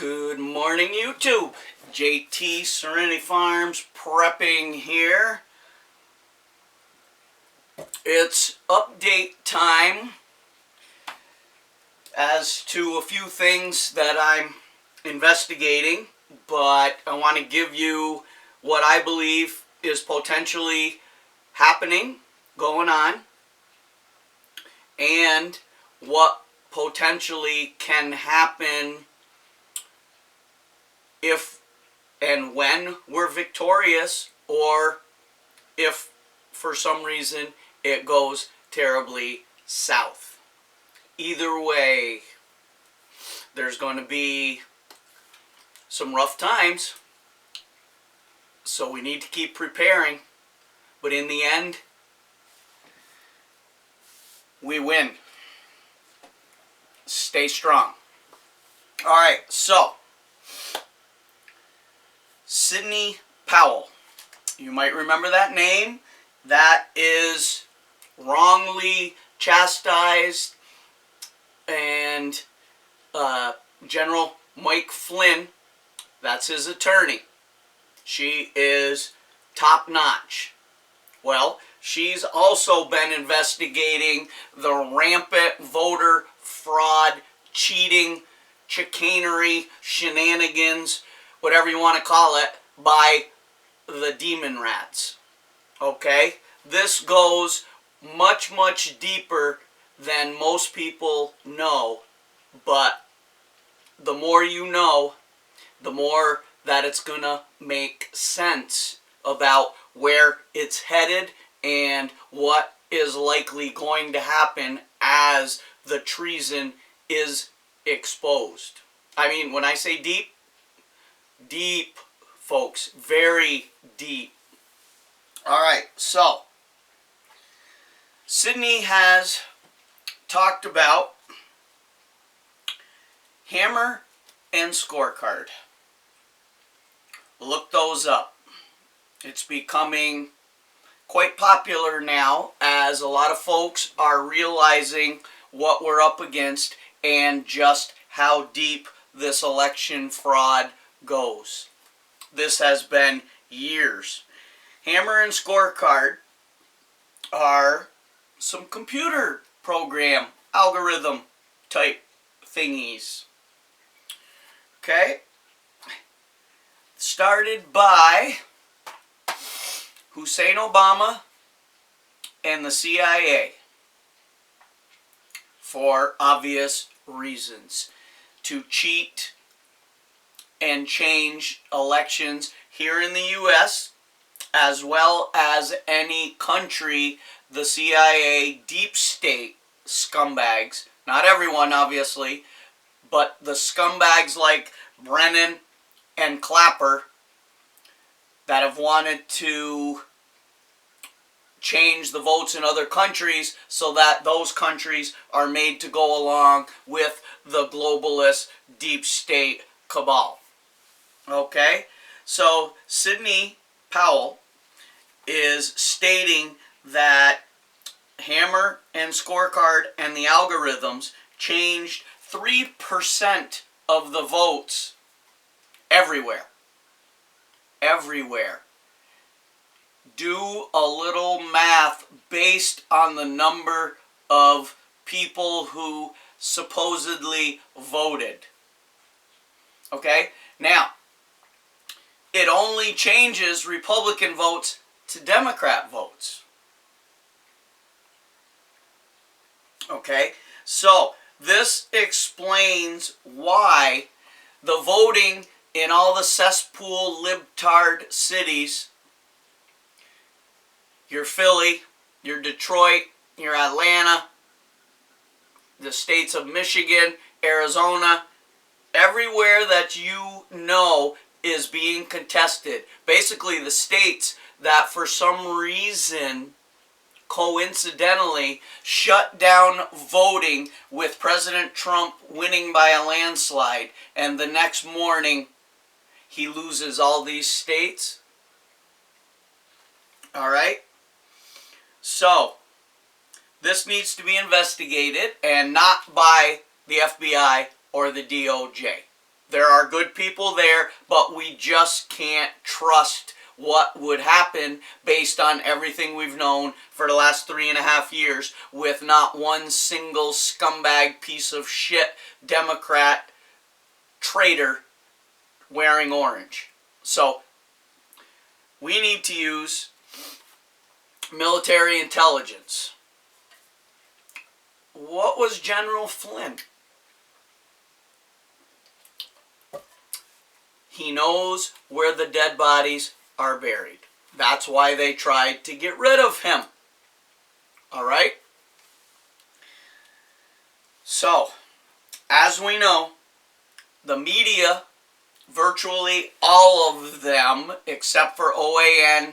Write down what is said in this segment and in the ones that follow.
Good morning, YouTube. JT Serenity Farms prepping here. It's update time as to a few things that I'm investigating, but I want to give you what I believe is potentially happening, going on, and what potentially can happen if and when we're victorious, or if for some reason it goes terribly south. Either way, there's going to be some rough times, so we need to keep preparing. But in the end, we win. Stay strong. Alright, so Sidney Powell. You might remember that name. That is wrongly chastised, and General Mike Flynn, that's his attorney. She is top notch. Well, she's also been investigating the rampant voter fraud, cheating, chicanery, shenanigans, whatever you want to call it, by the demon rats. Okay? This goes much, much deeper than most people know, but the more you know, the more that it's gonna make sense about where it's headed and what is likely going to happen as the treason is exposed. I mean, when I say deep, deep, folks, very deep. Alright, so Sidney has talked about Hammer and Scorecard. Look those up. It's becoming quite popular now, as a lot of folks are realizing what we're up against and just how deep this election fraud goes. This has been years. Hammer and Scorecard are some computer program, algorithm type thingies. Okay? Started by Hussein Obama and the CIA for obvious reasons. To cheat and change elections here in the U.S., as well as any country the CIA deep state scumbags, not everyone obviously, but the scumbags like Brennan and Clapper that have wanted to change the votes in other countries so that those countries are made to go along with the globalist deep state cabal. Okay? So Sidney Powell is stating that Hammer and Scorecard and the algorithms changed 3% of the votes everywhere. Everywhere. Do a little math based on the number of people who supposedly voted. Okay? Now, it only changes Republican votes to Democrat votes. Okay? So, this explains why the voting in all the cesspool libtard cities, your Philly, your Detroit, your Atlanta, the states of Michigan, Arizona, everywhere that you know is being contested. Basically, the states that for some reason, coincidentally, shut down voting with President Trump winning by a landslide, and the next morning he loses all these states. Alright? So, this needs to be investigated, and not by the FBI or the DOJ. There are good people there, but we just can't trust what would happen based on everything we've known for the last 3.5 years with not one single scumbag piece of shit Democrat traitor wearing orange. So we need to use military intelligence. What was General Flynn? He knows where the dead bodies are buried. That's why they tried to get rid of him. All right? So, as we know, the media, virtually all of them, except for OAN,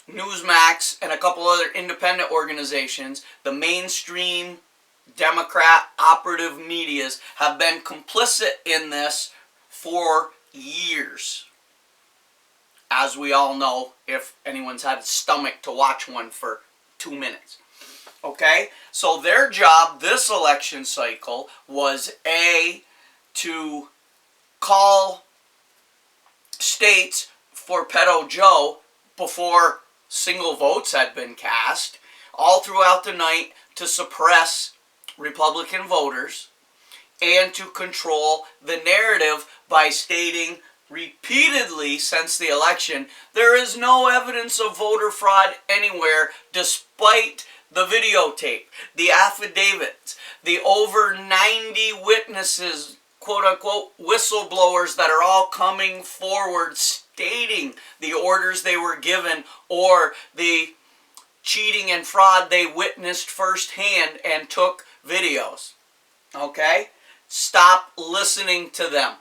Newsmax, and a couple other independent organizations, the mainstream Democrat operative medias have been complicit in this for years. As we all know, if anyone's had a stomach to watch one for 2 minutes. Okay? So their job this election cycle was to call states for Pedo Joe before single votes had been cast, all throughout the night to suppress Republican voters and to control the narrative by stating repeatedly since the election there is no evidence of voter fraud anywhere, despite the videotape, the affidavits, the over 90 witnesses, quote-unquote whistleblowers that are all coming forward stating the orders they were given or the cheating and fraud they witnessed firsthand and took videos. Okay? Stop listening to them.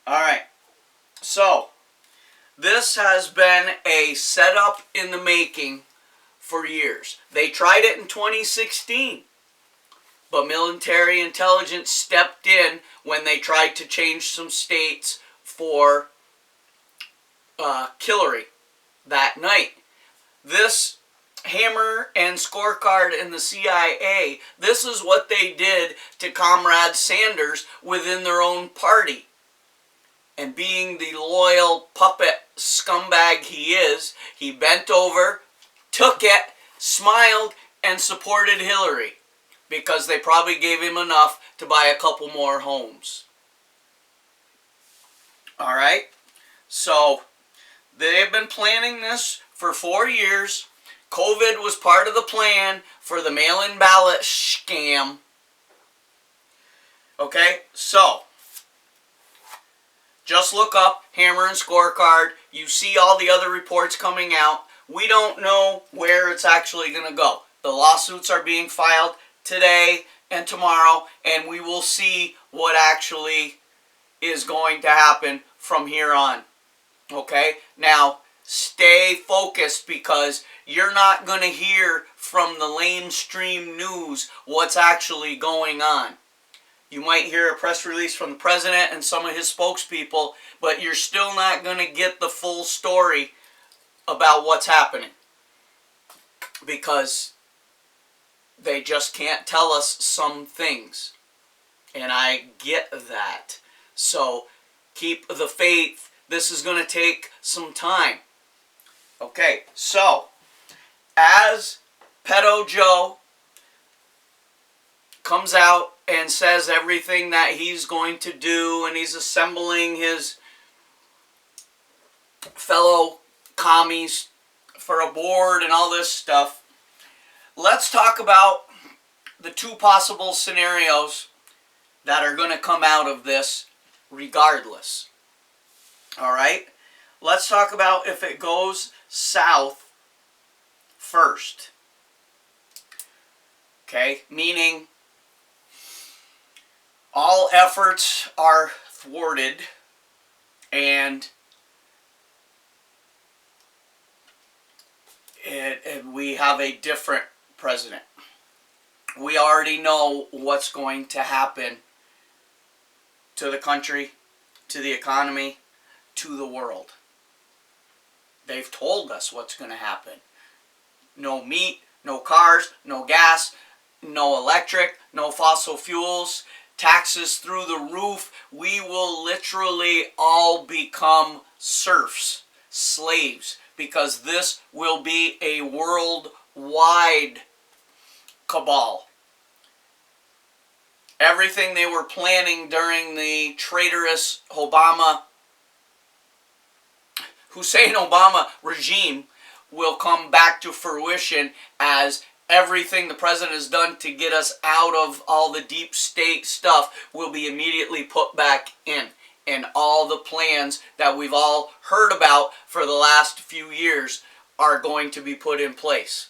Alright. So, this has been a setup in the making for years. They tried it in 2016. But military intelligence stepped in when they tried to change some states for Hillary that night. This Hammer and Scorecard and the CIA, this is what they did to Comrade Sanders within their own party. And being the loyal puppet scumbag he is, he bent over, took it, smiled, and supported Hillary. Because they probably gave him enough to buy a couple more homes. Alright? So, they've been planning this for 4 years. COVID was part of the plan for the mail-in ballot scam. Okay? So, just look up Hammer and Scorecard. You see all the other reports coming out. We don't know where it's actually going to go. The lawsuits are being filed today and tomorrow, and we will see what actually is going to happen from here on. Okay? Now, stay focused because you're not going to hear from the lamestream news what's actually going on. You might hear a press release from the president and some of his spokespeople, but you're still not going to get the full story about what's happening. Because they just can't tell us some things. And I get that. So, keep the faith. This is going to take some time. Okay, so, as Pedo Joe comes out and says everything that he's going to do, and he's assembling his fellow commies for a board and all this stuff, let's talk about the two possible scenarios that are going to come out of this regardless. Alright? Let's talk about if it goes south first. Okay? Meaning all efforts are thwarted and we have a different president. We already know what's going to happen to the country, to the economy, to the world. They've told us what's going to happen. No meat, no cars, no gas, no electric, no fossil fuels, taxes through the roof. We will literally all become serfs, slaves, because this will be a worldwide cabal. Everything they were planning during the traitorous Hussein Obama regime will come back to fruition, as everything the president has done to get us out of all the deep state stuff will be immediately put back in. And all the plans that we've all heard about for the last few years are going to be put in place.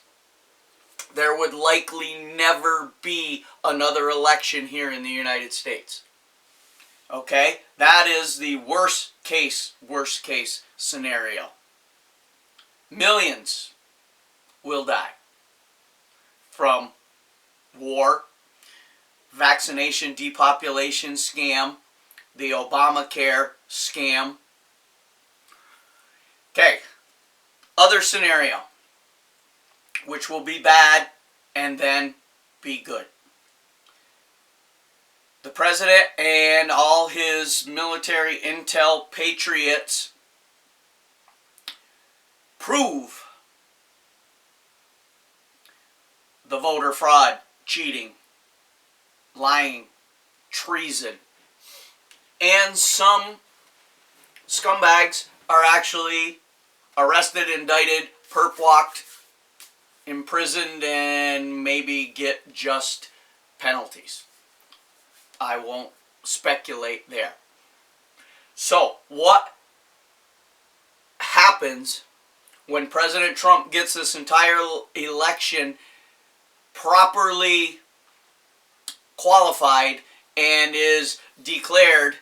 There would likely never be another election here in the United States. Okay? That is the worst case scenario. Millions will die from war, vaccination depopulation scam, the Obamacare scam. Okay, other scenario, which will be bad and then be good. The president and all his military intel patriots prove the voter fraud, cheating, lying, treason. And some scumbags are actually arrested, indicted, perp-walked, imprisoned, and maybe get just penalties. I won't speculate there. So, what happens when President Trump gets this entire election properly qualified and is declared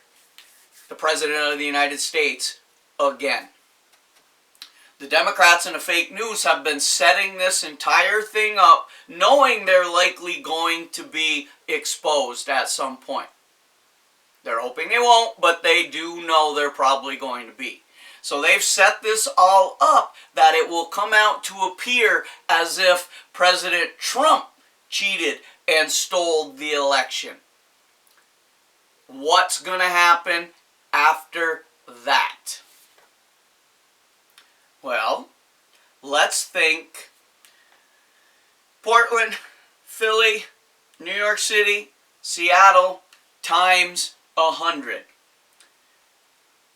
the President of the United States again? The Democrats and the fake news have been setting this entire thing up, knowing they're likely going to be exposed at some point. They're hoping they won't, but they do know they're probably going to be. So they've set this all up that it will come out to appear as if President Trump cheated and stole the election. What's going to happen after that? Well, let's think Portland, Philly, New York City, Seattle, times 100.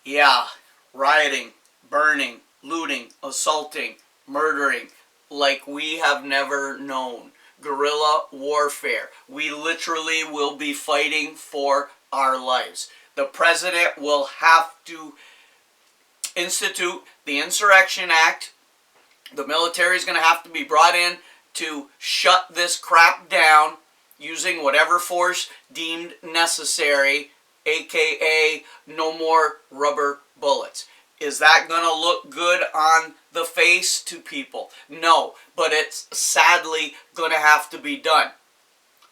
Yeah, rioting, burning, looting, assaulting, murdering, like we have never known. Guerrilla warfare. We literally will be fighting for our lives. The president will have to institute the Insurrection Act. The military is going to have to be brought in to shut this crap down using whatever force deemed necessary, aka no more rubber bullets. Is that going to look good on the face to people? No, but it's sadly going to have to be done.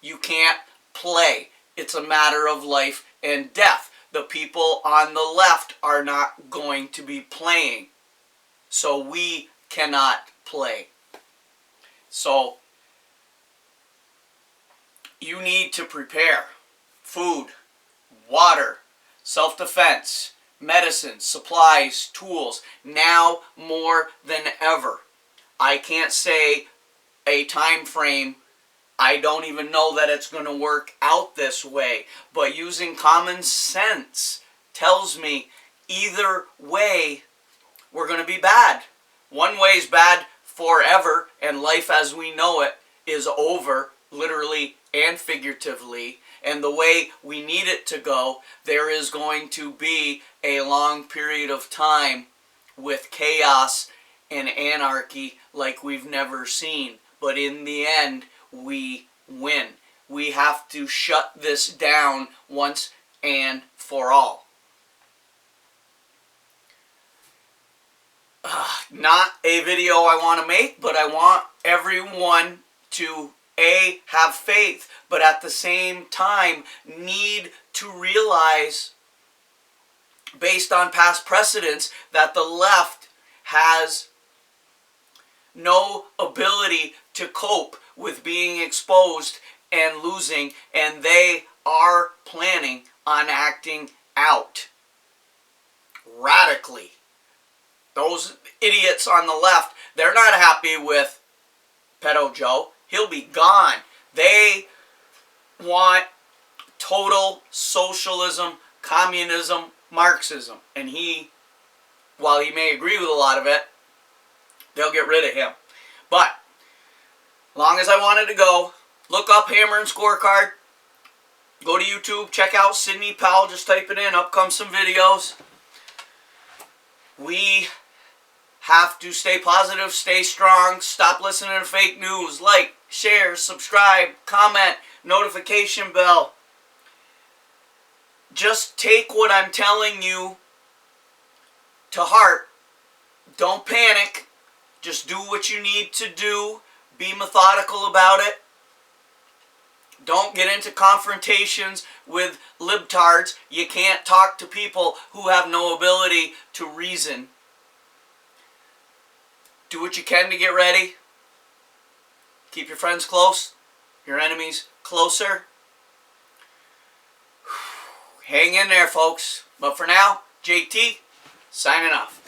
You can't play. It's a matter of life and death. The people on the left are not going to be playing. So we cannot play. So you need to prepare food, water, self-defense, medicine, supplies, tools, now more than ever. I can't say a time frame. I don't even know that it's going to work out this way. But using common sense tells me either way we're going to be bad. One way is bad forever, and life as we know it is over, literally and figuratively. And the way we need it to go, there is going to be a long period of time with chaos and anarchy like we've never seen. But in the end, we win. We have to shut this down once and for all. Not a video I want to make, but I want everyone to have faith, but at the same time need to realize, based on past precedents, that the left has no ability to cope with being exposed and losing, and they are planning on acting out radically. Those idiots on the left, they're not happy with Pedo Joe. He'll be gone. They want total socialism, communism, Marxism. And he, while he may agree with a lot of it, they'll get rid of him. But, long as I wanted to go, look up Hammer and Scorecard. Go to YouTube, check out Sidney Powell, just type it in, up come some videos. We have to stay positive, stay strong, stop listening to fake news. Like, share, subscribe, comment, notification bell. Just take what I'm telling you to heart. Don't panic. Just do what you need to do. Be methodical about it. Don't get into confrontations with libtards. You can't talk to people who have no ability to reason. Do what you can to get ready. Keep your friends close, your enemies closer. Hang in there, folks. But for now, JT, signing off.